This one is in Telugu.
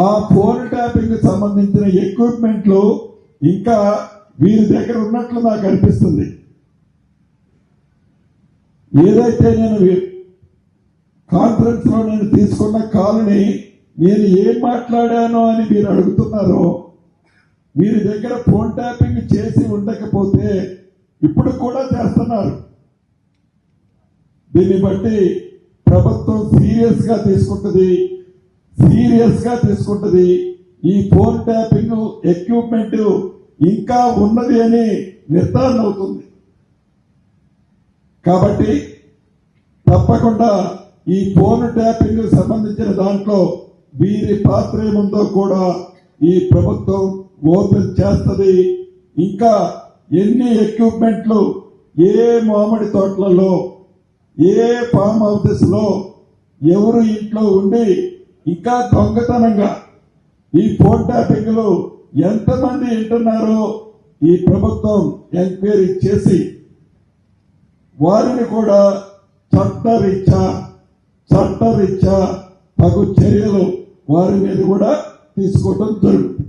ఆ ఫోన్ ట్యాపింగ్ సంబంధించిన ఎక్విప్మెంట్లు ఇంకా వీరి దగ్గర ఉన్నట్లు నాకు అనిపిస్తుంది. ఏదైతే నేను కాన్ఫరెన్స్ లో నేను తీసుకున్న కాల్ని నేను ఏం మాట్లాడానో అని మీరు అడుగుతున్నారో, వీరి దగ్గర ఫోన్ ట్యాపింగ్ చేసి ఉండకపోతే ఇప్పుడు కూడా చేస్తున్నారు. దీన్ని బట్టి ప్రభుత్వం సీరియస్ గా తీసుకుంటుంది. ఈ ఫోన్ ట్యాపింగ్ ఎక్విప్మెంట్ ఇంకా ఉన్నది అని నిర్ధారణ అవుతుంది. కాబట్టి తప్పకుండా ఈ ఫోన్ ట్యాపింగ్ సంబంధించిన దాంట్లో వీరి పాత్ర ఏముందో కూడా ఈ ప్రభుత్వం ఓపెన్ చేస్తుంది. ఇంకా ఎన్ని ఎక్విప్మెంట్లు ఏ మామిడి తోటలలో, ఏ ఫామ్ హౌసెస్ లో ఎవరు ఇంట్లో ఉండి ఇంకా దొంగతనంగా ఈ ఫోన్ ట్యాపింగ్ లో ఎంతమంది వింటున్నారో ఈ ప్రభుత్వం ఎంక్వైరీ చేసి వారిని కూడా చట్టరీత్యా తగు చర్యలు వారి మీద కూడా తీసుకోవడం జరుగుతుంది.